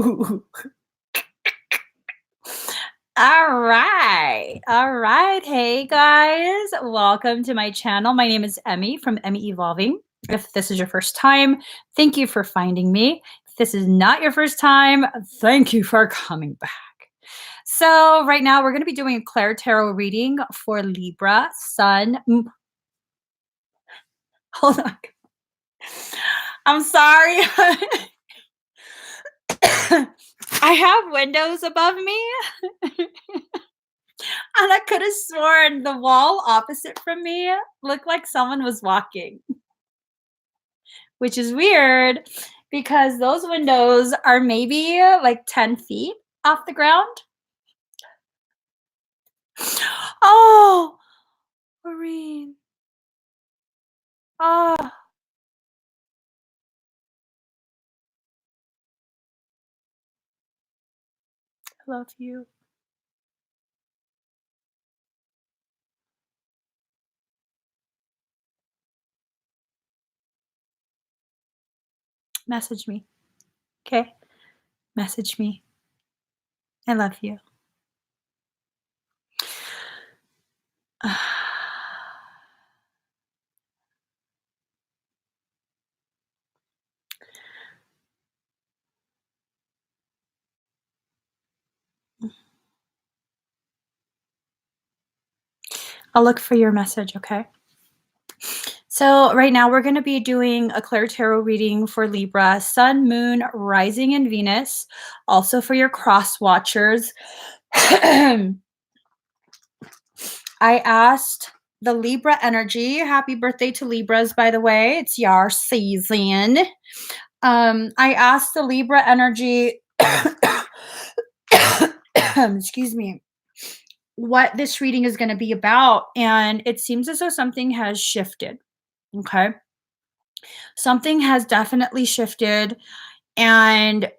All right. All right. Hey guys, welcome to my channel. My name is Emmy from Emmy Evolving. If this is your first time, thank you for finding me. If this is not your first time, thank you for coming back. So right now we're going to be doing a ClairTarot reading for Libra, Sun. Hold on. I'm sorry. I have windows above me. And I could have sworn the wall opposite from me looked like someone was walking, which is weird because those windows are maybe like 10 feet off the ground. Oh, Wherein. Oh, I love you. Message me. Okay? Message me. I love you. I'll look for your message, okay? So right now we're going to be doing a ClairTarot reading for Libra, Sun, Moon, Rising, and Venus. Also for your cross watchers. I asked the Libra energy. Happy birthday to Libras, by the way. It's your season. I asked the Libra energy, excuse me, what this reading is going to be about. And it seems as though something has shifted. Okay. Something has definitely shifted. And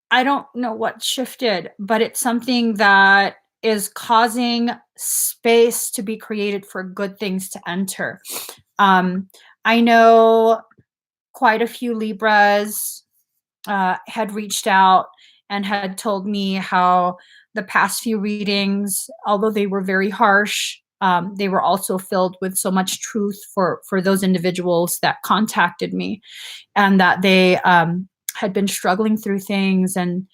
I don't know what shifted, but it's something that is causing space to be created for good things to enter. I know quite a few Libras had reached out and had told me how the past few readings, although they were very harsh, they were also filled with so much truth for those individuals that contacted me, and that they had been struggling through things. And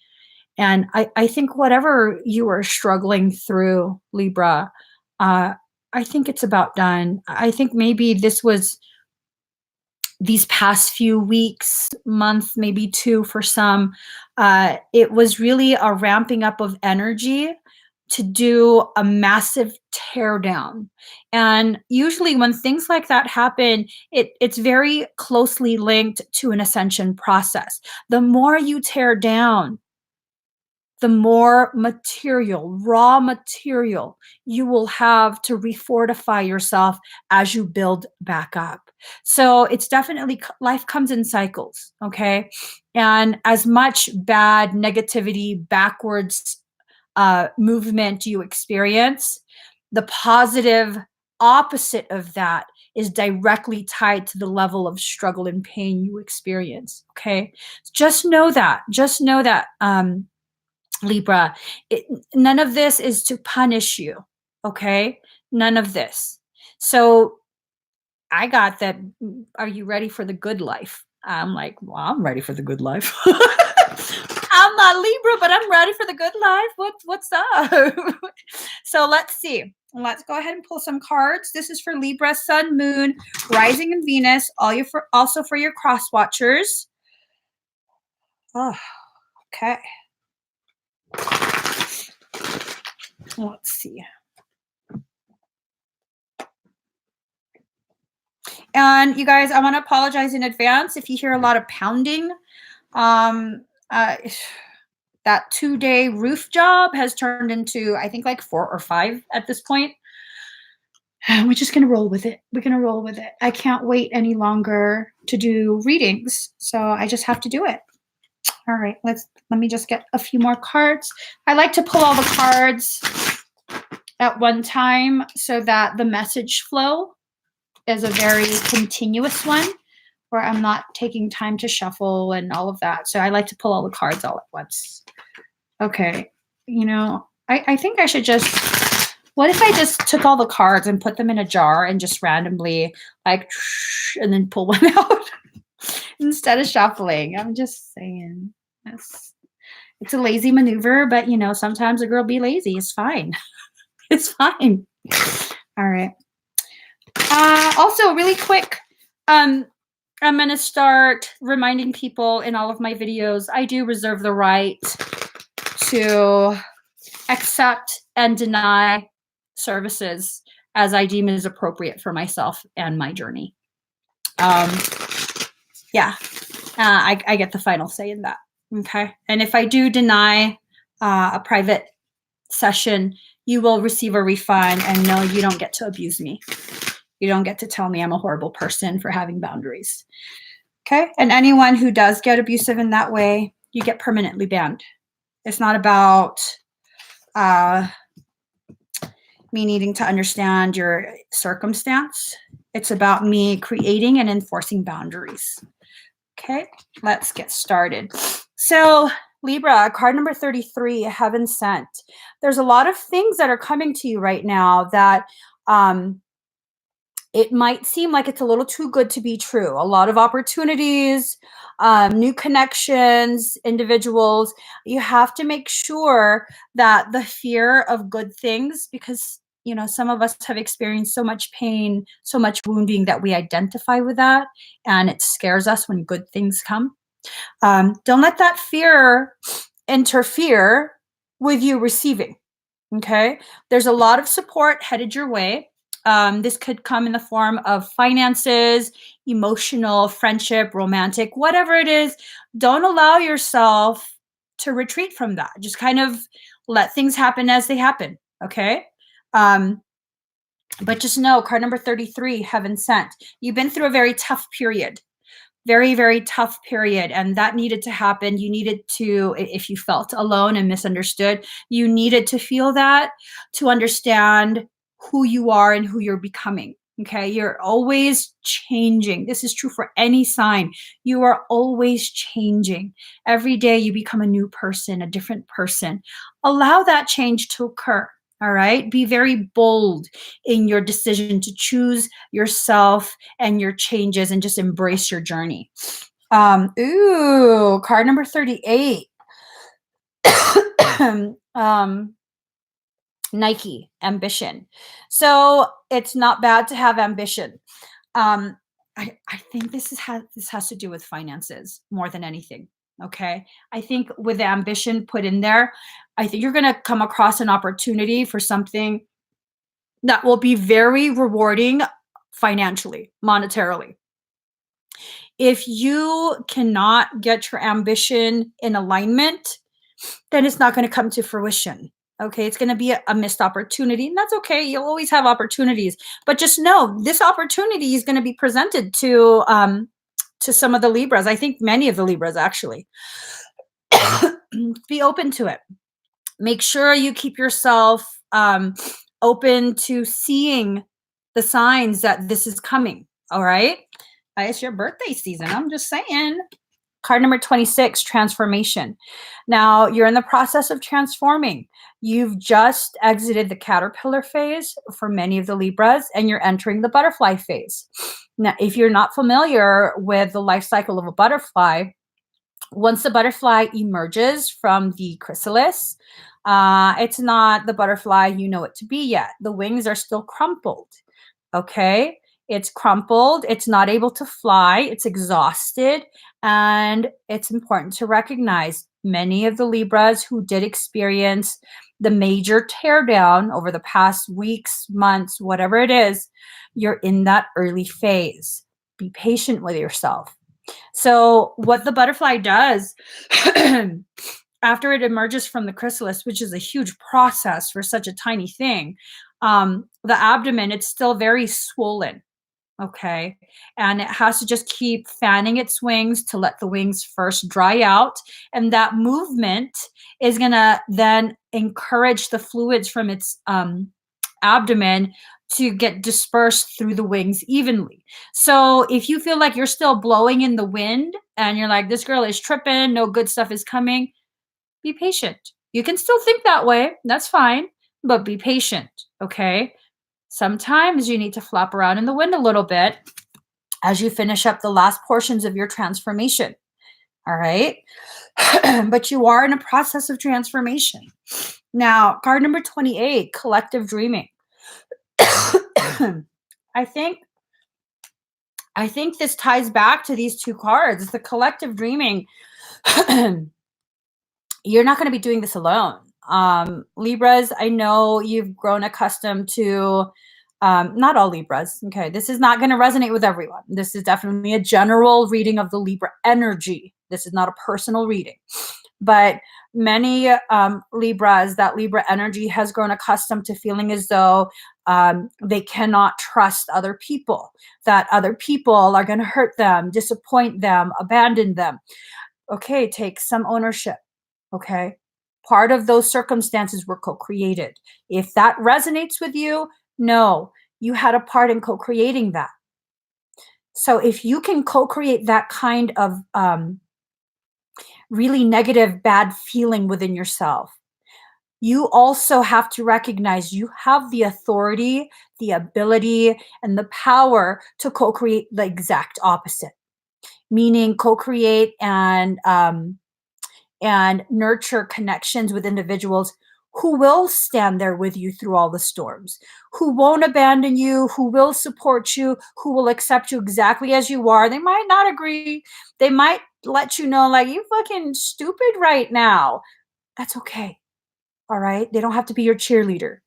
I think whatever you are struggling through, Libra, I think it's about done. I think maybe this was these past few weeks, month, maybe two for some, it was really a ramping up of energy to do a massive tear down. And usually when things like that happen, it's very closely linked to an ascension process. The more you tear down, the more material, raw material, you will have to refortify yourself as you build back up. So it's definitely, life comes in cycles, okay? And as much bad negativity, backwards movement you experience, the positive opposite of that is directly tied to the level of struggle and pain you experience, okay? Just know that, Libra, none of this is to punish you, okay? None of this. So I got that. Are you ready for the good life? I'm like, well, I'm ready for the good life. I'm not Libra, but I'm ready for the good life. What's up? So let's see. Let's go ahead and pull some cards. This is for Libra, Sun, Moon, Rising, and Venus. Also for your cross watchers. Oh, okay. Let's see. And you guys, I want to apologize in advance if you hear a lot of pounding. That 2-day roof job has turned into, I think, like 4 or 5 at this point. And we're just going to roll with it. We're going to roll with it. I can't wait any longer to do readings. So I just have to do it. All right, let me just get a few more cards. I like to pull all the cards at one time so that the message flow is a very continuous one. where I'm not taking time to shuffle and all of that. So I like to pull all the cards all at once. Okay. You know, I think I should just, what if I just took all the cards and put them in a jar and just randomly like, and then pull one out instead of shuffling? I'm just saying. It's a lazy maneuver, but you know, sometimes a girl be lazy. It's fine. It's fine. All right. Also, really quick, I'm going to start reminding people in all of my videos, I do reserve the right to accept and deny services as I deem is appropriate for myself and my journey. Yeah, I get the final say in that. Okay. And if I do deny a private session, you will receive a refund, and no, you don't get to abuse me. You don't get to tell me I'm a horrible person for having boundaries. Okay. And anyone who does get abusive in that way, you get permanently banned. It's not about me needing to understand your circumstance. It's about me creating and enforcing boundaries. Okay, let's get started. So Libra, card number 33, Heaven Sent. There's a lot of things that are coming to you right now that it might seem like it's a little too good to be true. A lot of opportunities, new connections, individuals. You have to make sure that the fear of good things, because you know, some of us have experienced so much pain, so much wounding that we identify with that, and it scares us when good things come. Don't let that fear interfere with you receiving. Okay, there's a lot of support headed your way. This could come in the form of finances, emotional, friendship, romantic, whatever it is. Don't allow yourself to retreat from that. Just kind of let things happen as they happen. Okay. But just know, card number 33, Heaven Sent. You've been through a very tough period. Very, very tough period. And that needed to happen. You needed to, if you felt alone and misunderstood, you needed to feel that to understand who you are and who you're becoming. Okay. You're always changing. This is true for any sign. You are always changing. Every day you become a new person, a different person. Allow that change to occur. All right. Be very bold in your decision to choose yourself and your changes and just embrace your journey. Ooh, card number 38. Nike, ambition. So it's not bad to have ambition. I think this has to do with finances more than anything. Okay. I think with the ambition put in there, I think you're going to come across an opportunity for something that will be very rewarding financially, monetarily. If you cannot get your ambition in alignment, then it's not going to come to fruition. Okay, it's going to be a missed opportunity, and that's okay. You'll always have opportunities, but just know this opportunity is going to be presented to some of the Libras. I think many of the Libras actually. Be open to it. Make sure you keep yourself open to seeing the signs that this is coming. All right. It's your birthday season. I'm just saying. Card number 26, transformation. Now you're in the process of transforming. You've just exited the caterpillar phase for many of the Libras, and you're entering the butterfly phase. Now, if you're not familiar with the life cycle of a butterfly, once the butterfly emerges from the chrysalis, it's not the butterfly you know it to be yet. The wings are still crumpled. Okay. It's crumpled. It's not able to fly. It's exhausted. And it's important to recognize many of the Libras who did experience the major teardown over the past weeks, months, whatever it is, you're in that early phase. Be patient with yourself. So what the butterfly does after it emerges from the chrysalis, which is a huge process for such a tiny thing, the abdomen, it's still very swollen. Okay. And it has to just keep fanning its wings to let the wings first dry out. And that movement is going to then encourage the fluids from its abdomen to get dispersed through the wings evenly. So if you feel like you're still blowing in the wind and you're like, this girl is tripping, no good stuff is coming, be patient. You can still think that way. That's fine, but be patient. Okay. Sometimes you need to flop around in the wind a little bit as you finish up the last portions of your transformation. All right. But you are in a process of transformation. Now, card number 28, collective dreaming. I think this ties back to these two cards. The collective dreaming. You're not going to be doing this alone. Libras, I know you've grown accustomed to, not all Libras. Okay. This is not going to resonate with everyone. This is definitely a general reading of the Libra energy. This is not a personal reading. But many Libras, that Libra energy has grown accustomed to feeling as though they cannot trust other people, that other people are going to hurt them, disappoint them, abandon them. Okay, take some ownership. Okay. Part of those circumstances were co-created. If that resonates with you, no, you had a part in co-creating that. So if you can co-create that kind of really negative, bad feeling within yourself, you also have to recognize you have the authority, the ability, and the power to co-create the exact opposite, meaning co-create and nurture connections with individuals who will stand there with you through all the storms, who won't abandon you, who will support you, who will accept you exactly as you are. They might not agree. They might let you know, like, you fucking stupid right now. That's okay. All right. They don't have to be your cheerleader,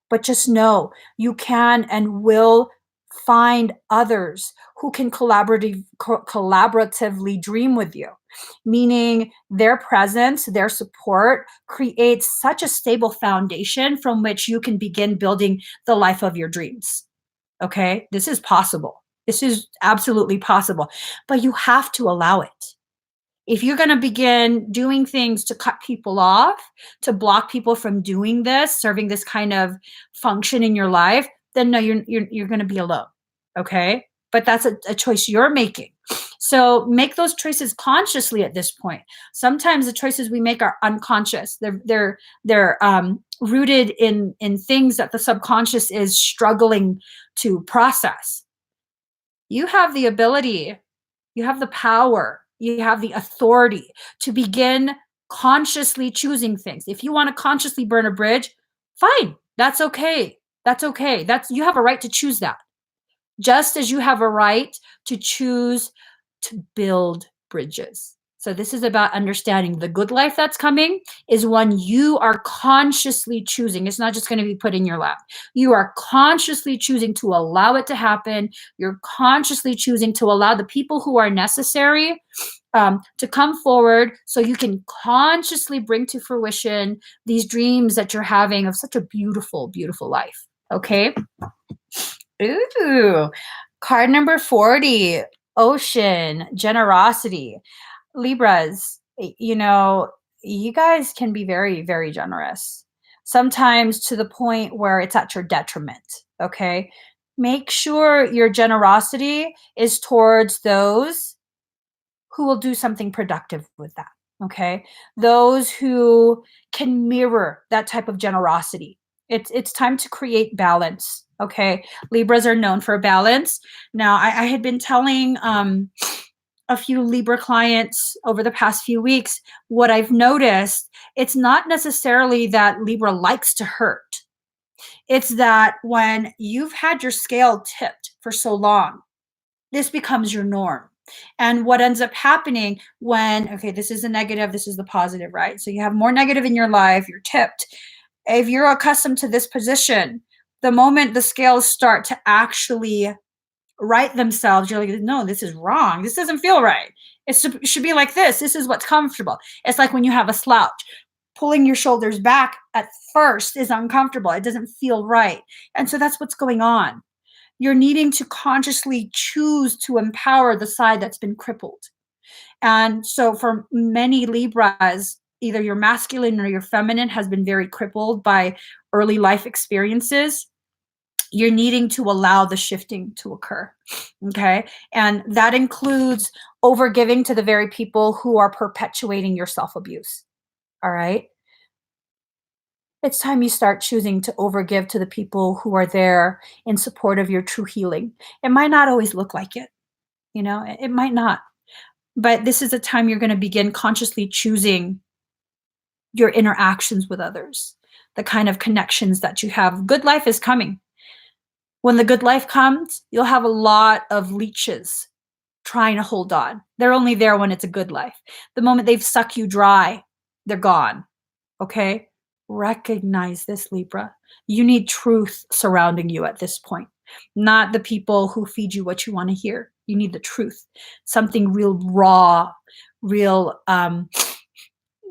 but just know you can and will find others who can collaboratively dream with you, meaning their presence, their support creates such a stable foundation from which you can begin building the life of your dreams. Okay, this is possible. This is absolutely possible, but you have to allow it. If you're going to begin doing things to cut people off, to block people from doing this, serving this kind of function in your life, then no, you're going to be alone. Okay. But that's a choice you're making. So make those choices consciously at this point. Sometimes the choices we make are unconscious. They're rooted in things that the subconscious is struggling to process. You have the ability, you have the power, you have the authority to begin consciously choosing things. If you want to consciously burn a bridge, fine. That's okay. That's okay. You have a right to choose that. Just as you have a right to choose to build bridges. So this is about understanding the good life that's coming is one you are consciously choosing. It's not just going to be put in your lap. You are consciously choosing to allow it to happen. You're consciously choosing to allow the people who are necessary to come forward so you can consciously bring to fruition these dreams that you're having of such a beautiful, beautiful life. Okay. Ooh, card number 40, ocean, generosity. Libras, you guys can be very, very generous, sometimes to the point where it's at your detriment. Okay. Make sure your generosity is towards those who will do something productive with that. Okay. Those who can mirror that type of generosity. It's time to create balance. Okay. Libras are known for balance. Now, I had been telling a few Libra clients over the past few weeks what I've noticed. It's not necessarily that Libra likes to hurt. It's that when you've had your scale tipped for so long, this becomes your norm. And what ends up happening when, okay, this is the negative, this is the positive, right? So you have more negative in your life, you're tipped. If you're accustomed to this position, the moment the scales start to actually right themselves, you're like, no, this is wrong. This doesn't feel right. It should be like this. This is what's comfortable. It's like when you have a slouch. Pulling your shoulders back at first is uncomfortable. It doesn't feel right. And so that's what's going on. You're needing to consciously choose to empower the side that's been crippled. And so for many Libras, either your masculine or your feminine has been very crippled by early life experiences. you're needing to allow the shifting to occur. Okay. And that includes overgiving to the very people who are perpetuating your self-abuse. All right. It's time you start choosing to overgive to the people who are there in support of your true healing. It might not always look like it, it might not. But this is a time you're going to begin consciously choosing your interactions with others, the kind of connections that you have. Good life is coming. When the good life comes, you'll have a lot of leeches trying to hold on. They're only there when it's a good life. The moment they've sucked you dry, they're gone. Okay? Recognize this, Libra. You need truth surrounding you at this point, not the people who feed you what you want to hear. You need the truth, something real raw, real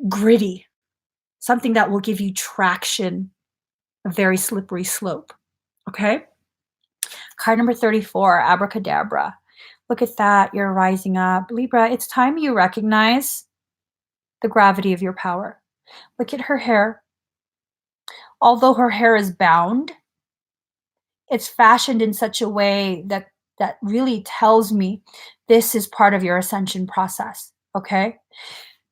gritty, something that will give you traction, a very slippery slope. Okay? Card number 34, abracadabra. Look at that. You're rising up. Libra, it's time you recognize the gravity of your power. Look at her hair. Although her hair is bound, it's fashioned in such a way that really tells me this is part of your ascension process. Okay?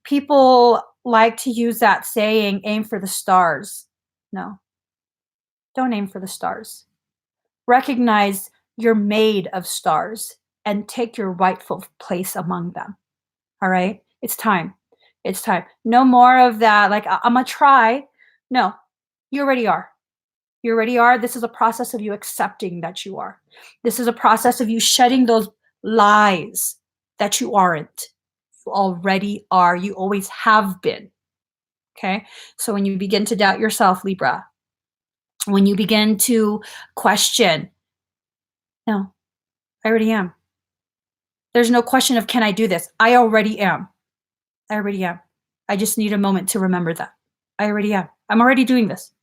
People like to use that saying, aim for the stars. No, don't aim for the stars. Recognize you're made of stars and take your rightful place among them. All right? It's time. It's time. No more of that, like, I'm going to try. No, you already are. You already are. This is a process of you accepting that you are. This is a process of you shedding those lies that you aren't. You already are. You always have been. Okay? So when you begin to doubt yourself, Libra, when you begin to question, no, I already am. There's no question of, can I do this? I already am. I already am. I just need a moment to remember that. I already am. I'm already doing this.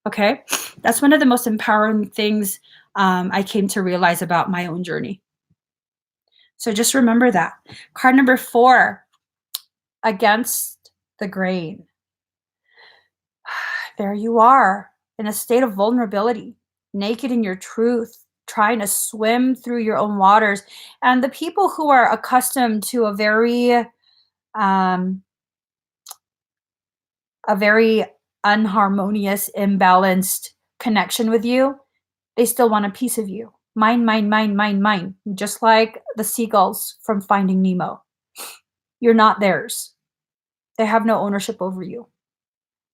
Okay? That's one of the most empowering things I came to realize about my own journey. So just remember that. Card number 4, against the grain. There you are in a state of vulnerability, naked in your truth, trying to swim through your own waters. And the people who are accustomed to a very unharmonious, imbalanced connection with you, they still want a piece of you. Mine, mine, mine, mine, mine. Just like the seagulls from Finding Nemo. You're not theirs. They have no ownership over you.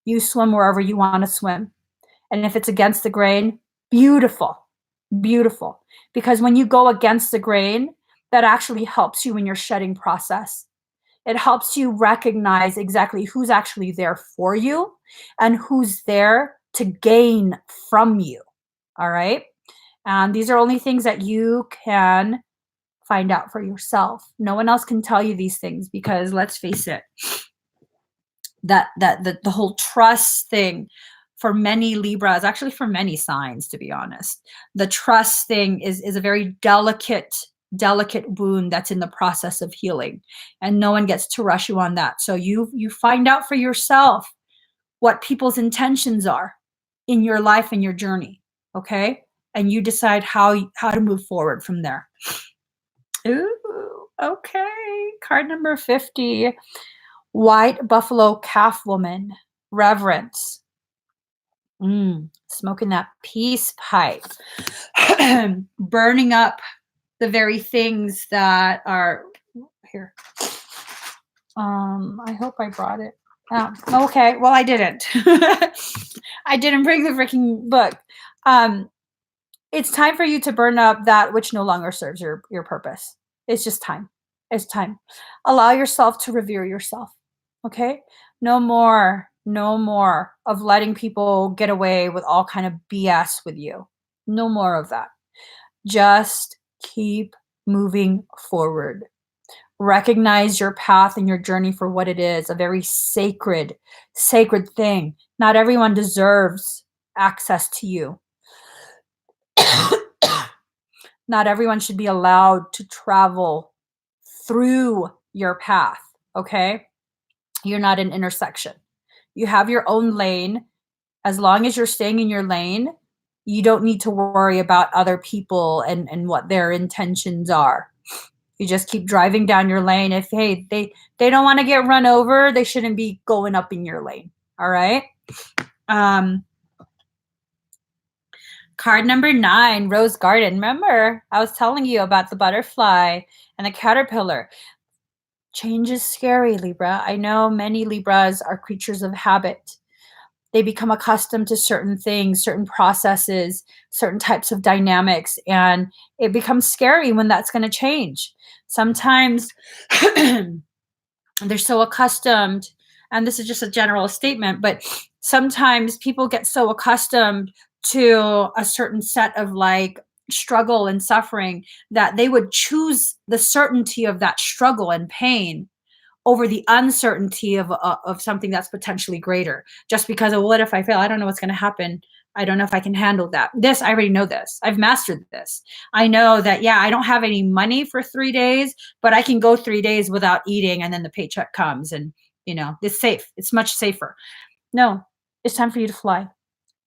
You swim wherever you want to swim. And if it's against the grain, beautiful, beautiful. Because when you go against the grain, that actually helps you in your shedding process. It helps you recognize exactly who's actually there for you and who's there to gain from you. All right? And these are only things that you can find out for yourself. No one else can tell you these things because, let's face it, the whole trust thing for many Libras, actually for many signs, to be honest, the trust thing is a very delicate wound that's in the process of healing, and no one gets to rush you on that. So you find out for yourself what people's intentions are in your life and your journey, okay? And you decide how to move forward from there. Ooh, okay. Card number 50. White buffalo calf woman. Reverence. Smoking that peace pipe. Burning up the very things that are here. I hope I brought it. Oh, okay. Well, I didn't. I didn't bring the freaking book. It's time for you to burn up that which no longer serves your purpose. It's just time. It's time. Allow yourself to revere yourself. Okay? No more of letting people get away with all kind of BS with you. No more of that. Just keep moving forward. Recognize your path and your journey for what it is, a very sacred thing. Not everyone deserves access to you. Not everyone should be allowed to travel through your path, okay? You're not an intersection. You have your own lane. As long as you're staying in your lane, You don't need to worry about other people and what their intentions are. You just keep driving down your lane. If, hey, they don't want to get run over, they shouldn't be going up in your lane. All right. Card number 9, Rose Garden. Remember, I was telling you about the butterfly and the caterpillar. Change is scary, Libra. I know many Libras are creatures of habit. They become accustomed to certain things, certain processes, certain types of dynamics, and it becomes scary when that's going to change. Sometimes they're so accustomed, and this is just a general statement, but sometimes people get so accustomed to a certain set of like struggle and suffering that they would choose the certainty of that struggle and pain over the uncertainty of something that's potentially greater, just because of, what if I fail? I don't know what's going to happen. I don't know if I can handle that. This, I already know this. I've mastered this. I know that, yeah, I don't have any money for 3 days, but I can go 3 days without eating, and then the paycheck comes, and, it's safe. It's much safer. No, it's time for you to fly.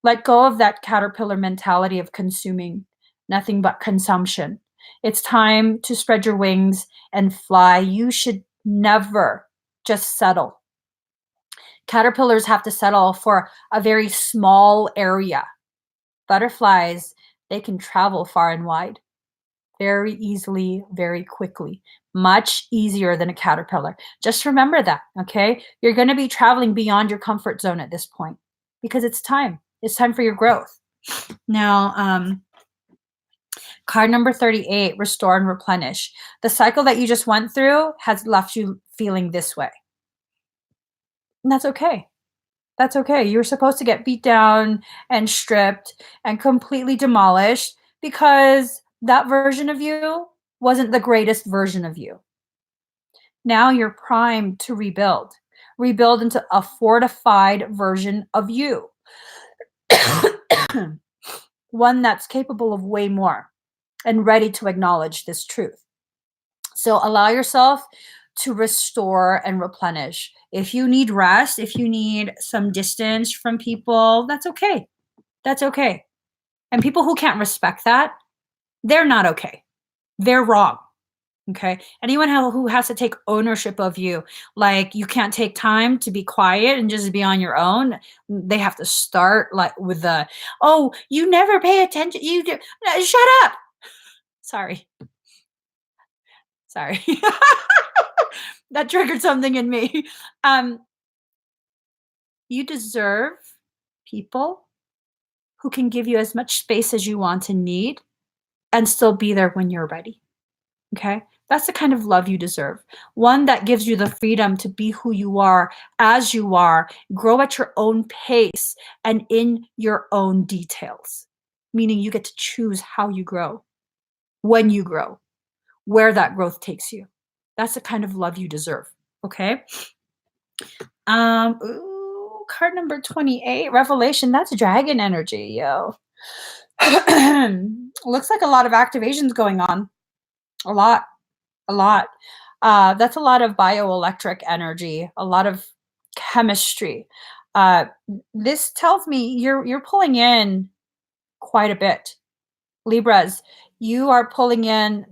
Let go of that caterpillar mentality of consuming, nothing but consumption. It's time to spread your wings and fly. You should never just settle. Caterpillars have to settle for a very small area. Butterflies, they can travel far and wide very easily, very quickly, much easier than a caterpillar. Just remember that, okay? You're going to be traveling beyond your comfort zone at this point because it's time. It's time for your growth. Now, card number 38, restore and replenish. The cycle that you just went through has left you feeling this way. And that's okay. That's okay. You're supposed to get beat down and stripped and completely demolished because that version of you wasn't the greatest version of you. Now you're primed to rebuild into a fortified version of you. One that's capable of way more and ready to acknowledge this truth. So allow yourself to restore and replenish. If you need rest, if you need some distance from people, that's okay. That's okay. And people who can't respect that, they're not okay. They're wrong. Okay. Anyone who has to take ownership of you, like you can't take time to be quiet and just be on your own. They have to start like with the, oh, you never pay attention. You do. Shut up. Sorry. Sorry. That triggered something in me. You deserve people who can give you as much space as you want and need and still be there when you're ready. Okay? That's the kind of love you deserve. One that gives you the freedom to be who you are, as you are, grow at your own pace and in your own details. Meaning you get to choose how you grow, when you grow, where that growth takes you. That's the kind of love you deserve. Okay? Card number 28, Revelation. That's dragon energy, yo. Looks like a lot of activations going on. A lot. That's a lot of bioelectric energy, a lot of chemistry. This tells me you're pulling in quite a bit. Libras, you are pulling in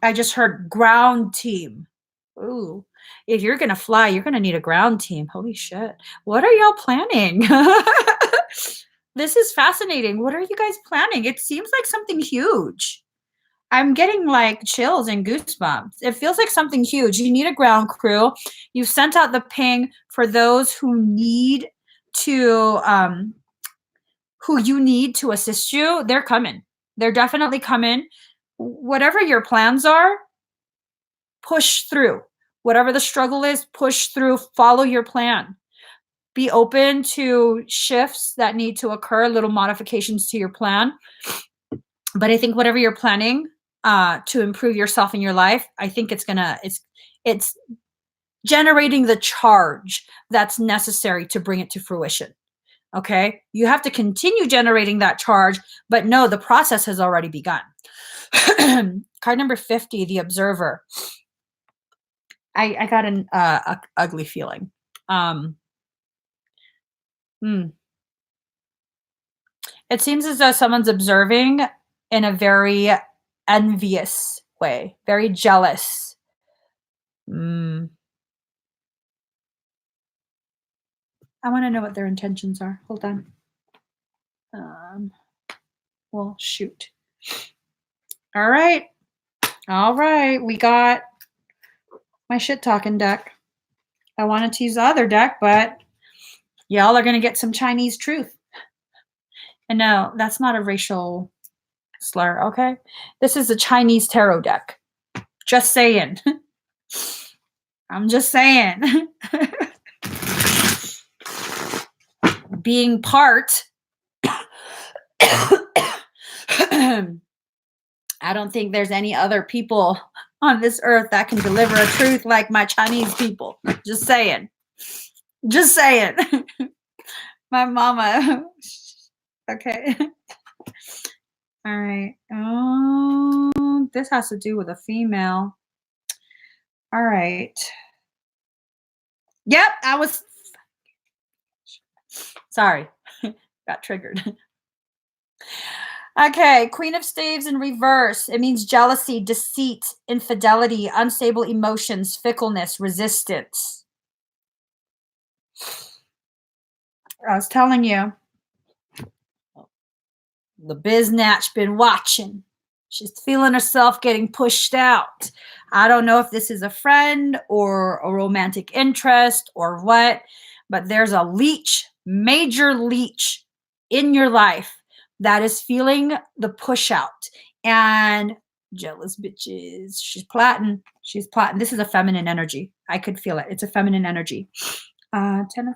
I just heard ground team. Ooh, if you're gonna fly, you're gonna need a ground team. Holy shit. What are y'all planning? This is fascinating. What are you guys planning? It seems like something huge. I'm getting like chills and goosebumps. It feels like something huge. You need a ground crew. You've sent out the ping for those who need to, who you need to assist you. They're coming. They're definitely coming. Whatever your plans are, push through. Whatever the struggle is, push through. Follow your plan. Be open to shifts that need to occur, little modifications to your plan. But I think whatever you're planning to improve yourself in your life, I think it's generating the charge that's necessary to bring it to fruition. Okay, you have to continue generating that charge, but no, the process has already begun. Card number 50, the observer. I got an ugly feeling. It seems as though someone's observing in a very envious way, very jealous. I want to know what their intentions are. Hold on. Well, shoot. All right. We got my shit talking deck. I wanted to use the other deck, but y'all are going to get some Chinese truth. And no, that's not a racial slur, okay? This is a Chinese tarot deck. Just saying. I'm just saying. Being part, I don't think there's any other people on this earth that can deliver a truth like my Chinese people. Just saying. Just saying. My mama. Okay. All right. Oh, this has to do with a female. All right. Yep, I was. Sorry. Got triggered. Okay, Queen of Staves in reverse. It means jealousy, deceit, infidelity, unstable emotions, fickleness, resistance. I was telling you, the biznatch been watching. She's feeling herself getting pushed out. I don't know if this is a friend or a romantic interest or what, but there's a leech, major leech in your life that is feeling the push out. And jealous bitches. She's plotting. She's plotting. This is a feminine energy. I could feel it. It's a feminine energy. 10 of,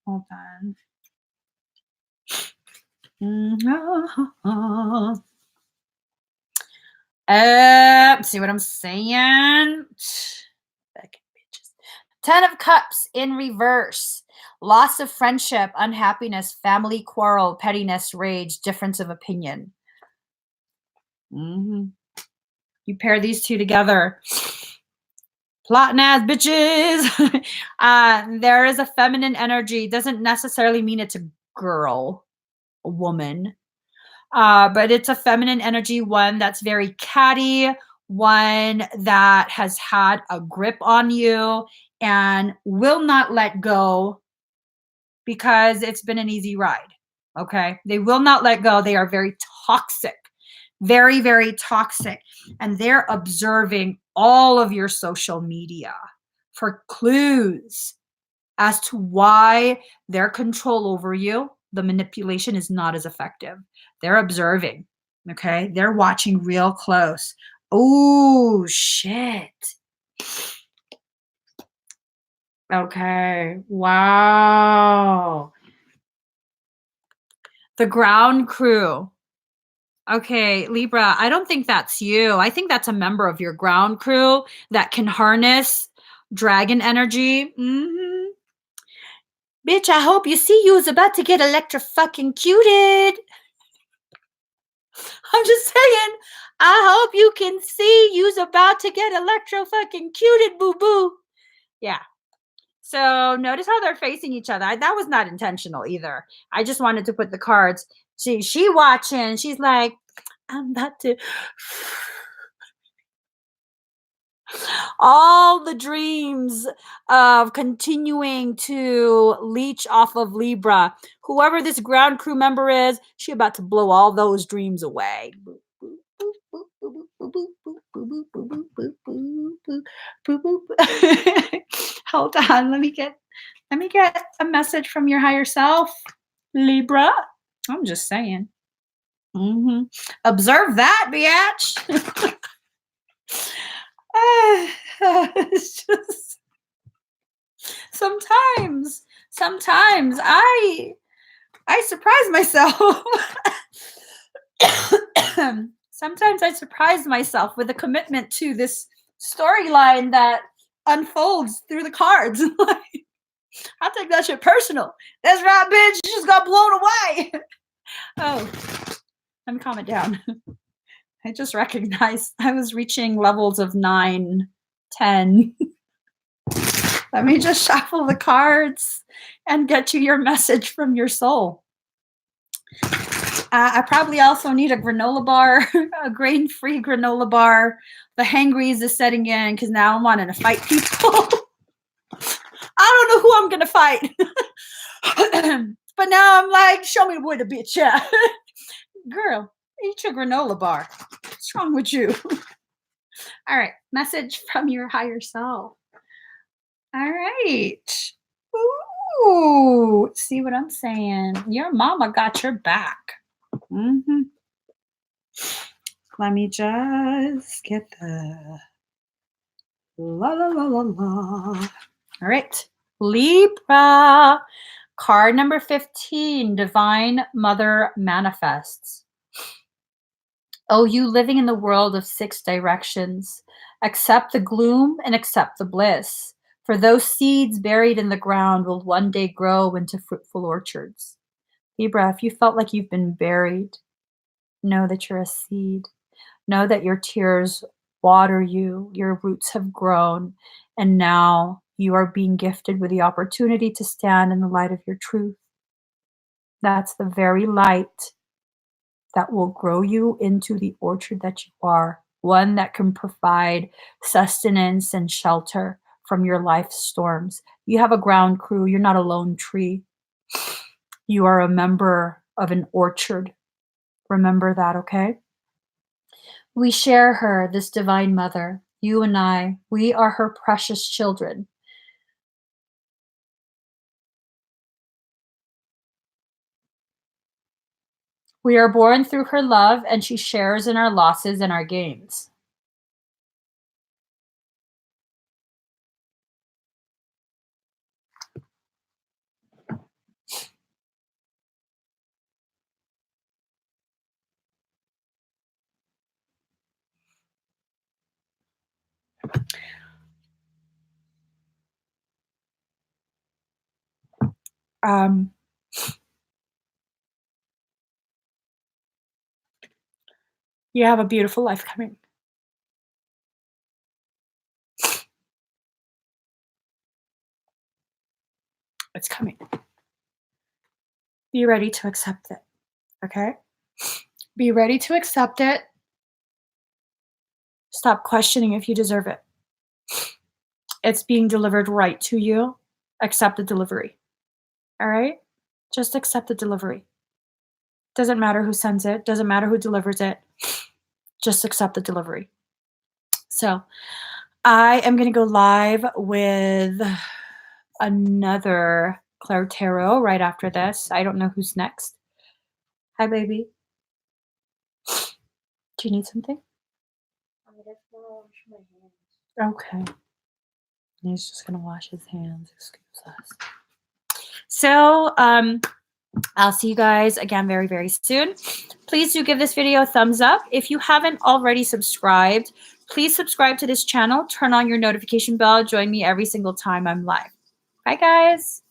hold on. See what I'm saying? 10 of Cups in reverse. Loss of friendship, unhappiness, family quarrel, pettiness, rage, difference of opinion. You pair these two together. Plotting ass bitches. There is a feminine energy. Doesn't necessarily mean it's a girl, a woman. But it's a feminine energy, one that's very catty, one that has had a grip on you and will not let go because it's been an easy ride. Okay. They will not let go. They are very toxic, very, very toxic. And they're observing all of your social media for clues as to why their control over you, the manipulation, is not as effective. They're observing. Okay. They're watching real close. Oh, shit. Okay. Wow. The ground crew. Okay, Libra, I don't think that's you. I think that's a member of your ground crew that can harness dragon energy. Bitch, I hope you see you was about to get electro-fucking-cuted. I'm just saying, I hope you can see you's about to get electro-fucking-cuted, boo-boo. Yeah. So notice how they're facing each other. That was not intentional either. I just wanted to put the cards. She watching. She's like, I'm about to. All the dreams of continuing to leech off of Libra. Whoever this ground crew member is, she about to blow all those dreams away. Hold on, let me get a message from your higher self, Libra. I'm just saying. Observe that, biatch. It's just sometimes I surprise myself. Sometimes I surprise myself with a commitment to this storyline that unfolds through the cards. I take that shit personal. That's right, bitch. You just got blown away. Oh, let me calm it down. I just recognized I was reaching levels of 9, 10. Let me just shuffle the cards and get you your message from your soul. I probably also need a granola bar, a grain-free granola bar. The hangries is setting in because now I'm wanting to fight people. I don't know who I'm gonna fight. But now I'm like, show me where the bitch at. Girl, eat your granola bar. What's wrong with you? All right, message from your higher self. All right. Ooh, see what I'm saying? Your mama got your back. Mm-hmm. Let me just get the la la la la la. All right, Libra. Card number 15, Divine Mother manifests. Oh, you living in the world of 6 directions, accept the gloom and accept the bliss. For those seeds buried in the ground will one day grow into fruitful orchards. Libra, if you felt like you've been buried, know that you're a seed. Know that your tears water you, your roots have grown, and now you are being gifted with the opportunity to stand in the light of your truth. That's the very light that will grow you into the orchard that you are, one that can provide sustenance and shelter from your life's storms. You have a ground crew, you're not a lone tree. You are a member of an orchard. Remember that, okay? We share her, this divine mother. You and I, we are her precious children. We are born through her love, and she shares in our losses and our gains. You have a beautiful life coming. It's coming. Be ready to accept it, okay? Be ready to accept it. Stop questioning if you deserve it. It's being delivered right to you. Accept the delivery, all right? Just accept the delivery. Doesn't matter who sends it, doesn't matter who delivers it. Just accept the delivery. So I am going to go live with another ClairTarot right after this. I don't know who's next. Hi, baby. Do you need something? Okay. He's just going to wash his hands. Excuse us. So, I'll see you guys again very, very soon. Please do give this video a thumbs up. If you haven't already subscribed, please subscribe to this channel. Turn on your notification bell. Join me every single time I'm live. Bye, guys.